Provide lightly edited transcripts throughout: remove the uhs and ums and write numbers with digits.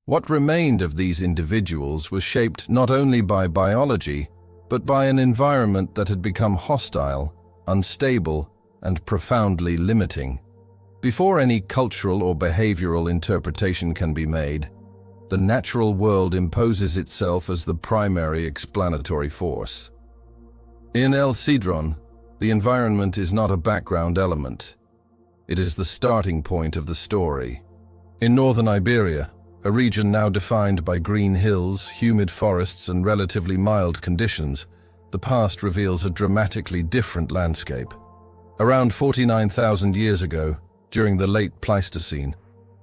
What remained of these individuals was shaped not only by biology, but by an environment that had become hostile, unstable, and profoundly limiting. Before any cultural or behavioral interpretation can be made, the natural world imposes itself as the primary explanatory force. In El Sidrón, the environment is not a background element. It is the starting point of the story. In northern Iberia, a region now defined by green hills, humid forests, and relatively mild conditions, the past reveals a dramatically different landscape. Around 49,000 years ago, during the Late Pleistocene,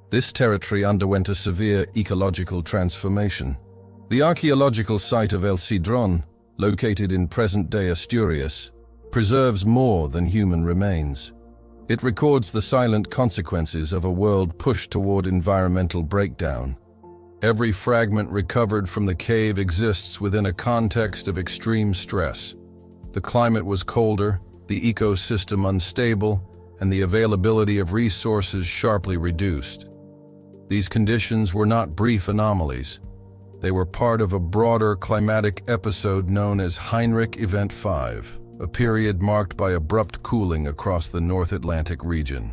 this territory underwent a severe ecological transformation. The archaeological site of El Sidrón, located in present-day Asturias, preserves more than human remains. It records the silent consequences of a world pushed toward environmental breakdown. Every fragment recovered from the cave exists within a context of extreme stress. The climate was colder, the ecosystem unstable, and the availability of resources sharply reduced. These conditions were not brief anomalies. They were part of a broader climatic episode known as Heinrich Event 5, a period marked by abrupt cooling across the North Atlantic region.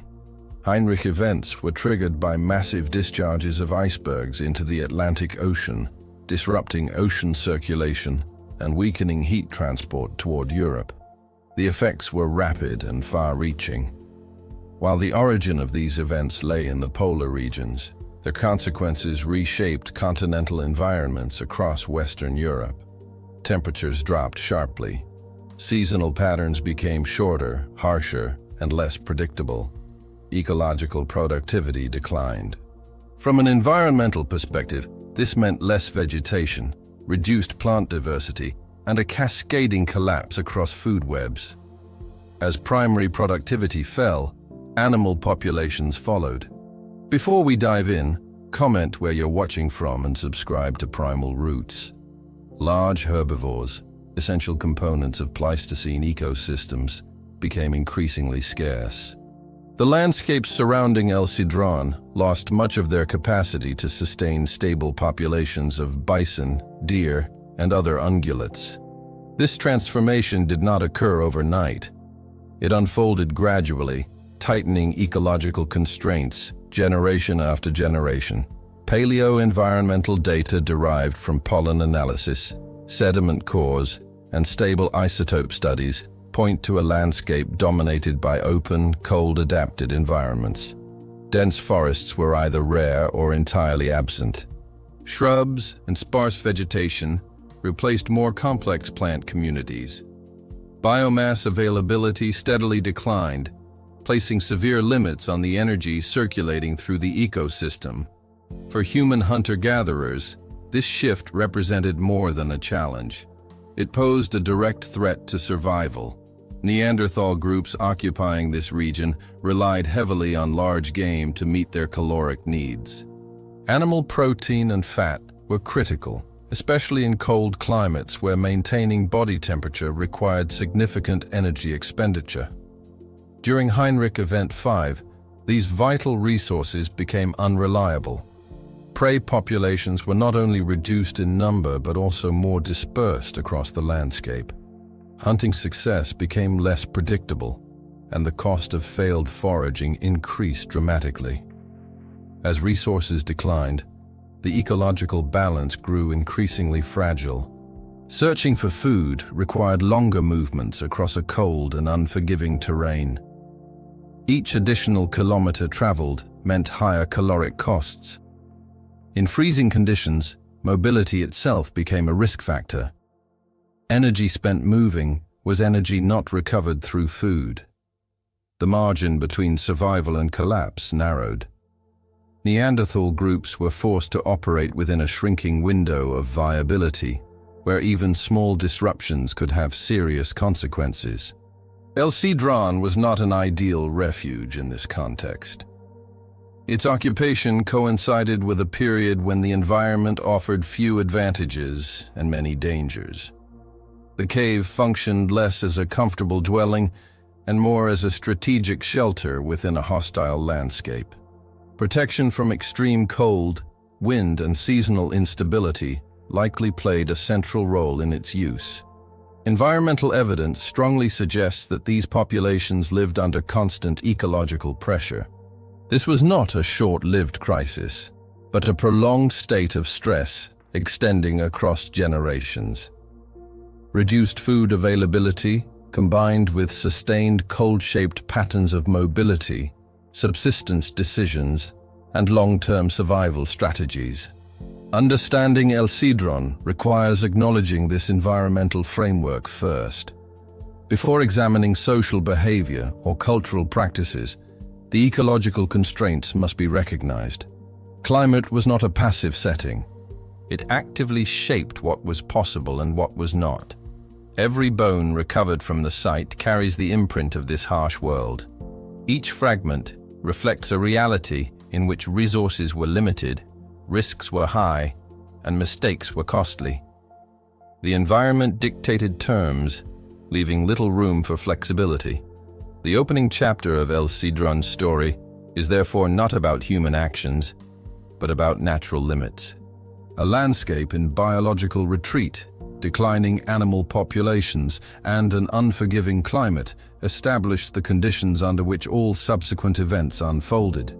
Heinrich events were triggered by massive discharges of icebergs into the Atlantic Ocean, disrupting ocean circulation and weakening heat transport toward Europe. The effects were rapid and far-reaching. While the origin of these events lay in the polar regions, their consequences reshaped continental environments across Western Europe. Temperatures dropped sharply. Seasonal patterns became shorter, harsher, and less predictable. Ecological productivity declined. From an environmental perspective, this meant less vegetation, reduced plant diversity, and a cascading collapse across food webs. As primary productivity fell, animal populations followed. Before we dive in, comment where you're watching from and subscribe to Primal Roots. Large herbivores, essential components of Pleistocene ecosystems, became increasingly scarce. The landscapes surrounding El Sidrón lost much of their capacity to sustain stable populations of bison, deer, and other ungulates. This transformation did not occur overnight. It unfolded gradually, tightening ecological constraints generation after generation. Paleo-environmental data derived from pollen analysis, sediment cores, and stable isotope studies point to a landscape dominated by open, cold-adapted environments. Dense forests were either rare or entirely absent. Shrubs and sparse vegetation replaced more complex plant communities. Biomass availability steadily declined, placing severe limits on the energy circulating through the ecosystem. For human hunter-gatherers, this shift represented more than a challenge. It posed a direct threat to survival. Neanderthal groups occupying this region relied heavily on large game to meet their caloric needs. Animal protein and fat were critical, especially in cold climates where maintaining body temperature required significant energy expenditure. During Heinrich Event 5, these vital resources became unreliable. Prey populations were not only reduced in number but also more dispersed across the landscape. Hunting success became less predictable, and the cost of failed foraging increased dramatically. As resources declined, the ecological balance grew increasingly fragile. Searching for food required longer movements across a cold and unforgiving terrain. Each additional kilometer traveled meant higher caloric costs. In freezing conditions, mobility itself became a risk factor. Energy spent moving was energy not recovered through food. The margin between survival and collapse narrowed. Neanderthal groups were forced to operate within a shrinking window of viability, where even small disruptions could have serious consequences. El Sidrón was not an ideal refuge in this context. Its occupation coincided with a period when the environment offered few advantages and many dangers. The cave functioned less as a comfortable dwelling and more as a strategic shelter within a hostile landscape. Protection from extreme cold, wind, and seasonal instability likely played a central role in its use. Environmental evidence strongly suggests that these populations lived under constant ecological pressure. This was not a short-lived crisis, but a prolonged state of stress extending across generations. Reduced food availability, combined with sustained cold-shaped patterns of mobility, subsistence decisions, and long-term survival strategies. Understanding El Sidrón requires acknowledging this environmental framework first. Before examining social behavior or cultural practices, the ecological constraints must be recognized. Climate was not a passive setting. It actively shaped what was possible and what was not. Every bone recovered from the site carries the imprint of this harsh world. Each fragment reflects a reality in which resources were limited, risks were high, and mistakes were costly. The environment dictated terms, leaving little room for flexibility. The opening chapter of El Sidrón's story is therefore not about human actions, but about natural limits. A landscape in biological retreat, declining animal populations, and an unforgiving climate established the conditions under which all subsequent events unfolded.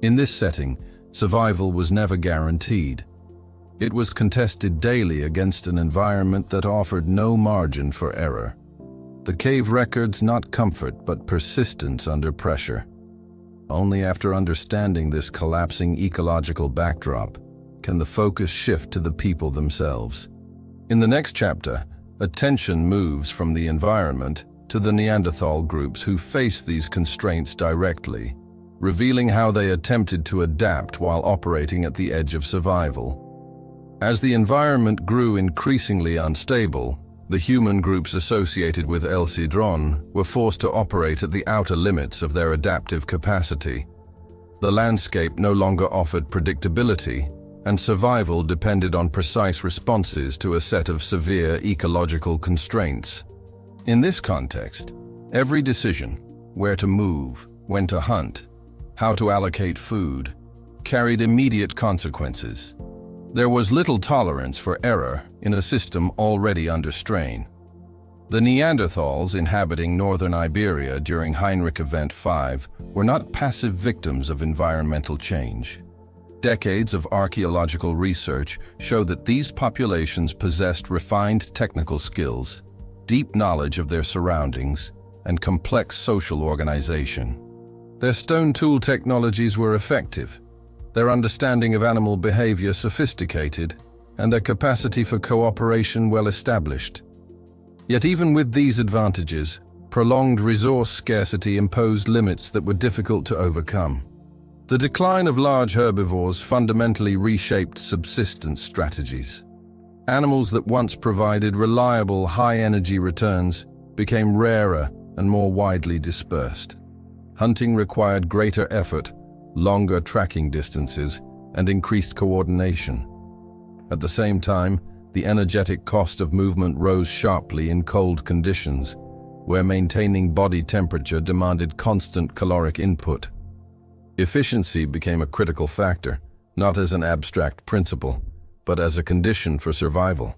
In this setting, survival was never guaranteed. It was contested daily against an environment that offered no margin for error. The cave records not comfort but persistence under pressure. Only after understanding this collapsing ecological backdrop can the focus shift to the people themselves. In the next chapter, attention moves from the environment to the Neanderthal groups who faced these constraints directly, revealing how they attempted to adapt while operating at the edge of survival. As the environment grew increasingly unstable, the human groups associated with El Sidrón were forced to operate at the outer limits of their adaptive capacity. The landscape no longer offered predictability, and survival depended on precise responses to a set of severe ecological constraints. In this context, every decision, where to move, when to hunt, how to allocate food, carried immediate consequences. There was little tolerance for error in a system already under strain. The Neanderthals inhabiting northern Iberia during Heinrich Event 5 were not passive victims of environmental change. Decades of archaeological research show that these populations possessed refined technical skills, deep knowledge of their surroundings, and complex social organization. Their stone tool technologies were effective, their understanding of animal behavior sophisticated, and their capacity for cooperation well established. Yet even with these advantages, prolonged resource scarcity imposed limits that were difficult to overcome. The decline of large herbivores fundamentally reshaped subsistence strategies. Animals that once provided reliable, high-energy returns became rarer and more widely dispersed. Hunting required greater effort, longer tracking distances, and increased coordination. At the same time, the energetic cost of movement rose sharply in cold conditions, where maintaining body temperature demanded constant caloric input. Efficiency became a critical factor, not as an abstract principle, but as a condition for survival.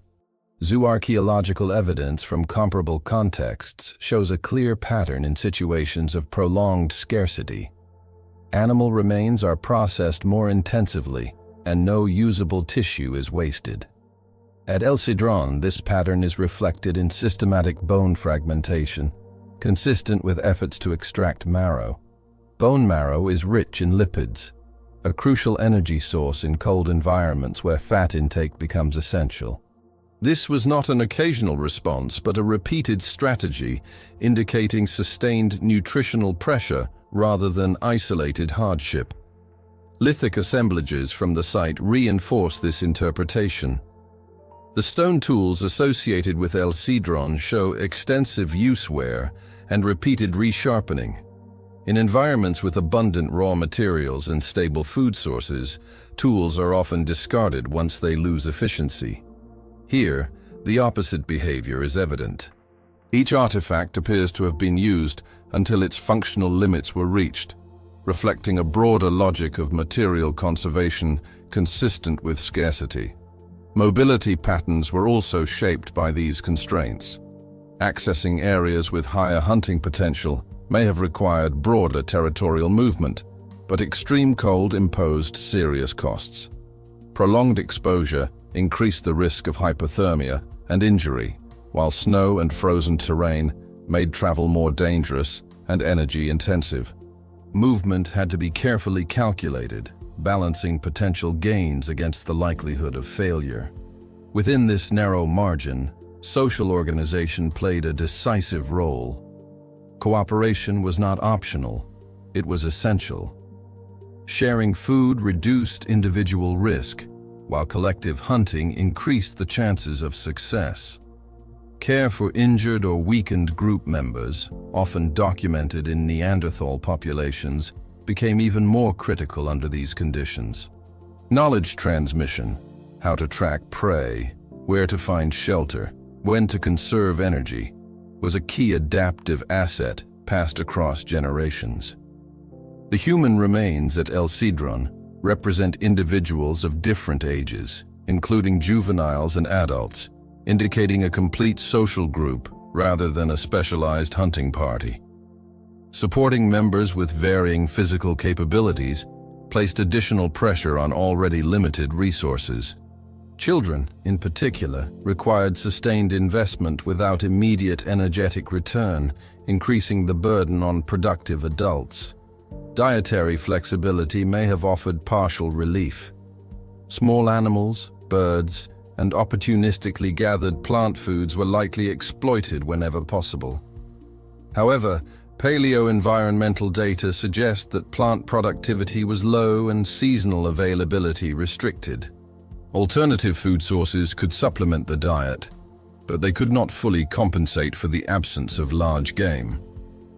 Zooarchaeological evidence from comparable contexts shows a clear pattern in situations of prolonged scarcity. Animal remains are processed more intensively, and no usable tissue is wasted. At El Sidrón, this pattern is reflected in systematic bone fragmentation, consistent with efforts to extract marrow. Bone marrow is rich in lipids, a crucial energy source in cold environments where fat intake becomes essential. This was not an occasional response, but a repeated strategy, indicating sustained nutritional pressure rather than isolated hardship. Lithic assemblages from the site reinforce this interpretation. The stone tools associated with El Sidrón show extensive use wear and repeated resharpening. In environments with abundant raw materials and stable food sources, tools are often discarded once they lose efficiency. Here, the opposite behavior is evident. Each artifact appears to have been used until its functional limits were reached, reflecting a broader logic of material conservation consistent with scarcity. Mobility patterns were also shaped by these constraints. Accessing areas with higher hunting potential may have required broader territorial movement, but extreme cold imposed serious costs. Prolonged exposure increased the risk of hypothermia and injury, while snow and frozen terrain made travel more dangerous and energy-intensive. Movement had to be carefully calculated, balancing potential gains against the likelihood of failure. Within this narrow margin, social organization played a decisive role. Cooperation was not optional, it was essential. Sharing food reduced individual risk, while collective hunting increased the chances of success. Care for injured or weakened group members, often documented in Neanderthal populations, became even more critical under these conditions. Knowledge transmission, how to track prey, where to find shelter, when to conserve energy, was a key adaptive asset passed across generations. The human remains at El Sidrón represent individuals of different ages, including juveniles and adults, indicating a complete social group rather than a specialized hunting party. Supporting members with varying physical capabilities placed additional pressure on already limited resources. Children, in particular, required sustained investment without immediate energetic return, increasing the burden on productive adults. Dietary flexibility may have offered partial relief. Small animals, birds, and opportunistically gathered plant foods were likely exploited whenever possible. However, paleo-environmental data suggest that plant productivity was low and seasonal availability restricted. Alternative food sources could supplement the diet, but they could not fully compensate for the absence of large game.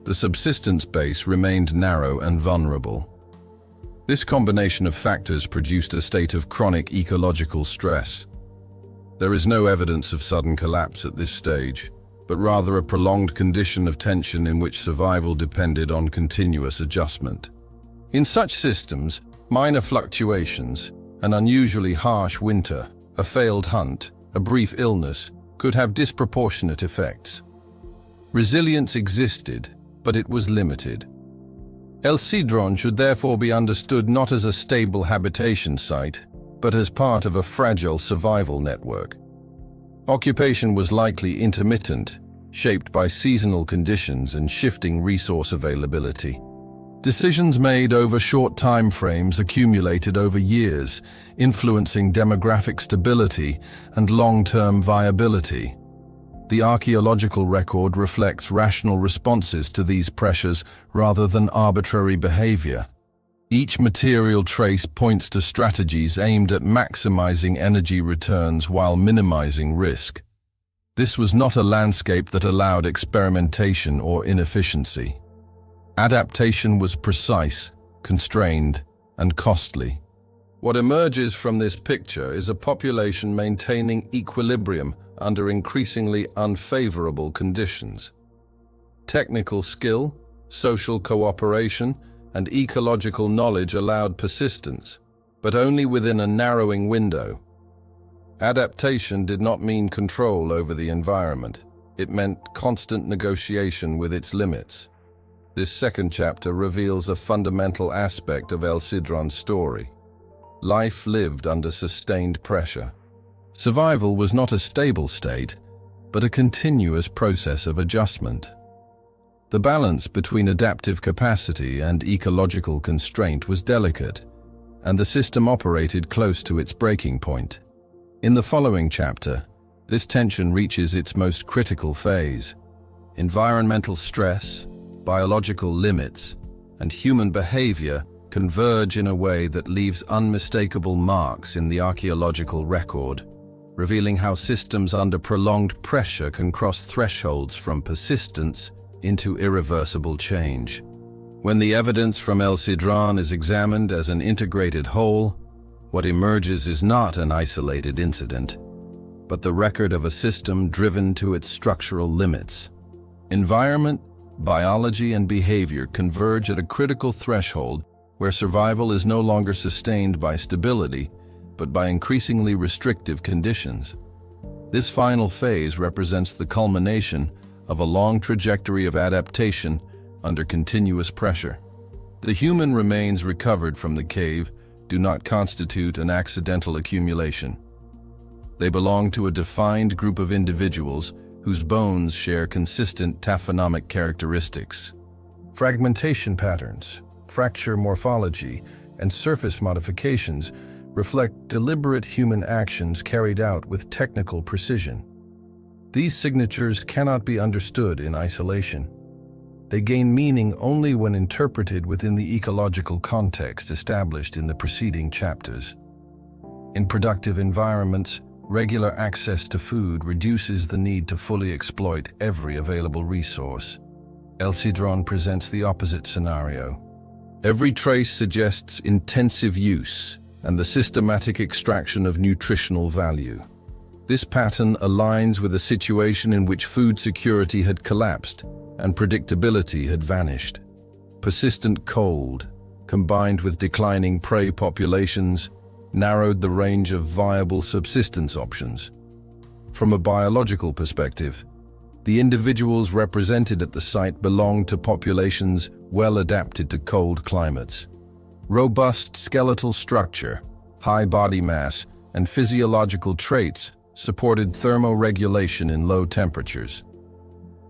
The subsistence base remained narrow and vulnerable. This combination of factors produced a state of chronic ecological stress. There is no evidence of sudden collapse at this stage, but rather a prolonged condition of tension in which survival depended on continuous adjustment. In such systems, minor fluctuations, an unusually harsh winter, a failed hunt, a brief illness, could have disproportionate effects. Resilience existed, but it was limited. El Sidrón should therefore be understood not as a stable habitation site, but as part of a fragile survival network. Occupation was likely intermittent, shaped by seasonal conditions and shifting resource availability. Decisions made over short time frames accumulated over years, influencing demographic stability and long-term viability. The archaeological record reflects rational responses to these pressures rather than arbitrary behavior. Each material trace points to strategies aimed at maximizing energy returns while minimizing risk. This was not a landscape that allowed experimentation or inefficiency. Adaptation was precise, constrained, and costly. What emerges from this picture is a population maintaining equilibrium under increasingly unfavorable conditions. Technical skill, social cooperation, and ecological knowledge allowed persistence, but only within a narrowing window. Adaptation did not mean control over the environment. It meant constant negotiation with its limits. This second chapter reveals a fundamental aspect of El Sidrón's story. Life lived under sustained pressure. Survival was not a stable state, but a continuous process of adjustment. The balance between adaptive capacity and ecological constraint was delicate, and the system operated close to its breaking point. In the following chapter, this tension reaches its most critical phase. Environmental stress, biological limits, and human behavior converge in a way that leaves unmistakable marks in the archaeological record, revealing how systems under prolonged pressure can cross thresholds from persistence into irreversible change. When the evidence from El Sidrón is examined as an integrated whole, what emerges is not an isolated incident, but the record of a system driven to its structural limits. Environment, biology, and behavior converge at a critical threshold where survival is no longer sustained by stability, but by increasingly restrictive conditions. This final phase represents the culmination of a long trajectory of adaptation under continuous pressure. The human remains recovered from the cave do not constitute an accidental accumulation. They belong to a defined group of individuals whose bones share consistent taphonomic characteristics. Fragmentation patterns, fracture morphology, and surface modifications reflect deliberate human actions carried out with technical precision. These signatures cannot be understood in isolation. They gain meaning only when interpreted within the ecological context established in the preceding chapters. In productive environments, regular access to food reduces the need to fully exploit every available resource. Sidrón presents the opposite scenario. Every trace suggests intensive use and the systematic extraction of nutritional value. This pattern aligns with a situation in which food security had collapsed and predictability had vanished. Persistent cold, combined with declining prey populations, narrowed the range of viable subsistence options. From a biological perspective, the individuals represented at the site belonged to populations well adapted to cold climates. Robust skeletal structure, high body mass, and physiological traits supported thermoregulation in low temperatures.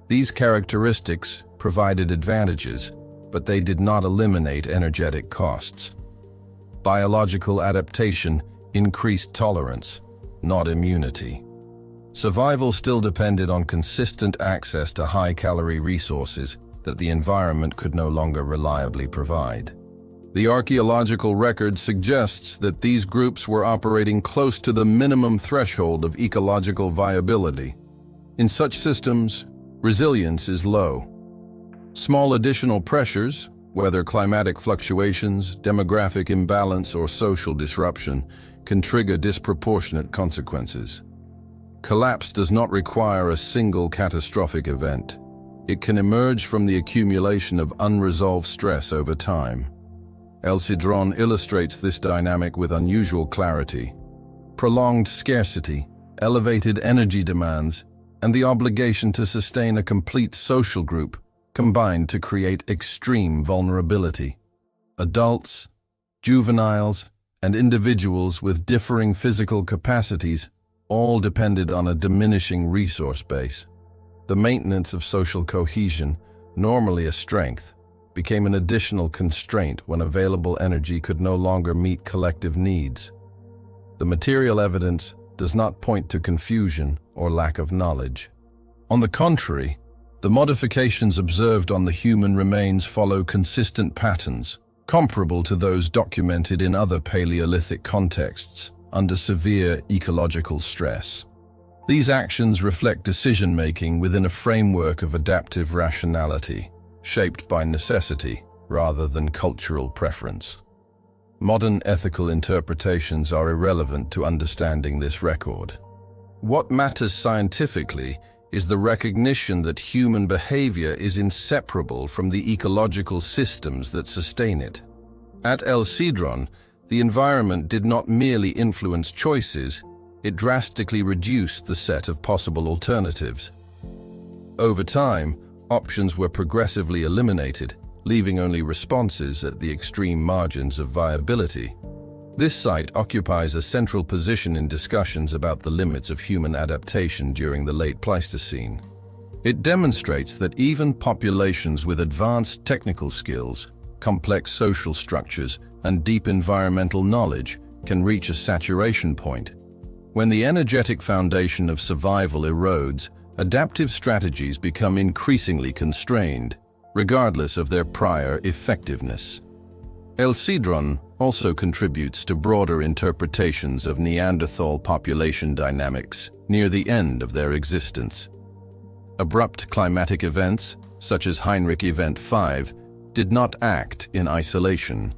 These characteristics provided advantages, but they did not eliminate energetic costs. Biological adaptation increased tolerance, not immunity. Survival still depended on consistent access to high-calorie resources that the environment could no longer reliably provide. The archaeological record suggests that these groups were operating close to the minimum threshold of ecological viability. In such systems, resilience is low. Small additional pressures, whether climatic fluctuations, demographic imbalance, or social disruption, can trigger disproportionate consequences. Collapse does not require a single catastrophic event. It can emerge from the accumulation of unresolved stress over time. Sidrón illustrates this dynamic with unusual clarity. Prolonged scarcity, elevated energy demands, and the obligation to sustain a complete social group combined to create extreme vulnerability. Adults, juveniles, and individuals with differing physical capacities all depended on a diminishing resource base. The maintenance of social cohesion, normally a strength, became an additional constraint when available energy could no longer meet collective needs. The material evidence does not point to confusion or lack of knowledge. On the contrary, the modifications observed on the human remains follow consistent patterns, comparable to those documented in other Paleolithic contexts under severe ecological stress. These actions reflect decision-making within a framework of adaptive rationality, shaped by necessity rather than cultural preference. Modern ethical interpretations are irrelevant to understanding this record. What matters scientifically is the recognition that human behavior is inseparable from the ecological systems that sustain it. At Sidrón, the environment did not merely influence choices, it drastically reduced the set of possible alternatives. Over time, options were progressively eliminated, leaving only responses at the extreme margins of viability. This site occupies a central position in discussions about the limits of human adaptation during the Late Pleistocene. It demonstrates that even populations with advanced technical skills, complex social structures, and deep environmental knowledge can reach a saturation point. When the energetic foundation of survival erodes, adaptive strategies become increasingly constrained, regardless of their prior effectiveness. Sidrón also contributes to broader interpretations of Neanderthal population dynamics near the end of their existence. Abrupt climatic events, such as Heinrich Event 5, did not act in isolation.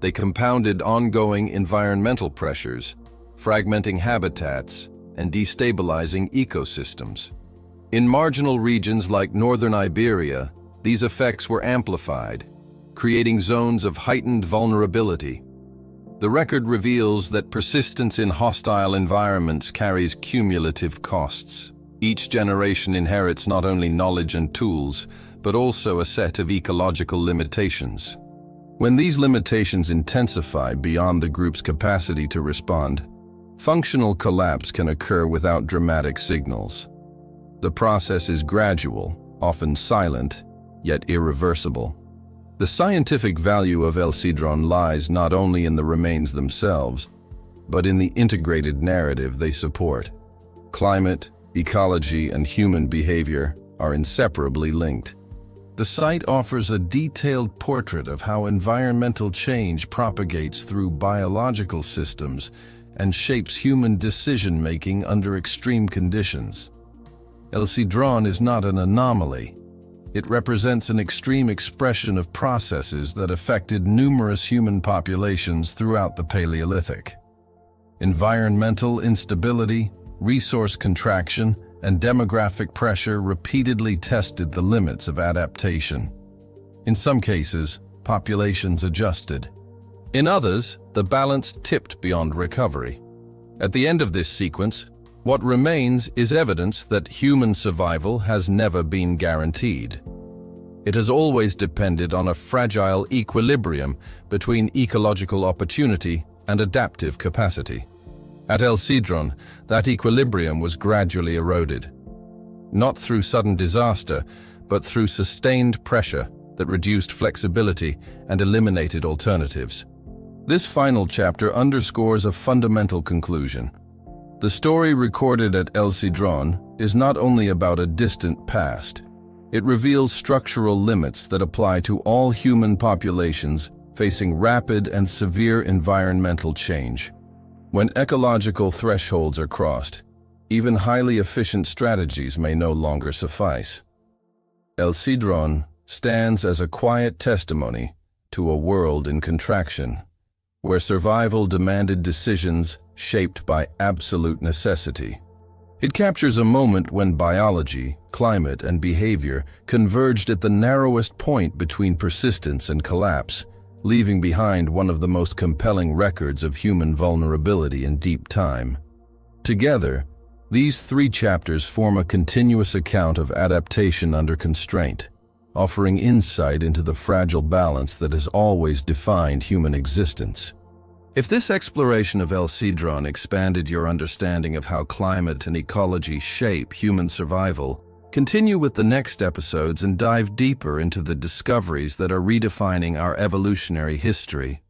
They compounded ongoing environmental pressures, fragmenting habitats and destabilizing ecosystems. In marginal regions like northern Iberia, these effects were amplified, creating zones of heightened vulnerability. The record reveals that persistence in hostile environments carries cumulative costs. Each generation inherits not only knowledge and tools, but also a set of ecological limitations. When these limitations intensify beyond the group's capacity to respond, functional collapse can occur without dramatic signals. The process is gradual, often silent, yet irreversible. The scientific value of El Sidrón lies not only in the remains themselves, but in the integrated narrative they support. Climate, ecology, and human behavior are inseparably linked. The site offers a detailed portrait of how environmental change propagates through biological systems and shapes human decision-making under extreme conditions. El Sidrón is not an anomaly. It represents an extreme expression of processes that affected numerous human populations throughout the Paleolithic. Environmental instability, resource contraction, and demographic pressure repeatedly tested the limits of adaptation. In some cases, populations adjusted. In others, the balance tipped beyond recovery. At the end of this sequence, what remains is evidence that human survival has never been guaranteed. It has always depended on a fragile equilibrium between ecological opportunity and adaptive capacity. At El Sidrón, that equilibrium was gradually eroded, not through sudden disaster, but through sustained pressure that reduced flexibility and eliminated alternatives. This final chapter underscores a fundamental conclusion. The story recorded at El Sidrón is not only about a distant past. It reveals structural limits that apply to all human populations facing rapid and severe environmental change. When ecological thresholds are crossed, even highly efficient strategies may no longer suffice. El Sidrón stands as a quiet testimony to a world in contraction, where survival demanded decisions shaped by absolute necessity. It captures a moment when biology, climate, and behavior converged at the narrowest point between persistence and collapse, leaving behind one of the most compelling records of human vulnerability in deep time. Together, these three chapters form a continuous account of adaptation under constraint, offering insight into the fragile balance that has always defined human existence. If this exploration of El Sidrón expanded your understanding of how climate and ecology shape human survival, continue with the next episodes and dive deeper into the discoveries that are redefining our evolutionary history.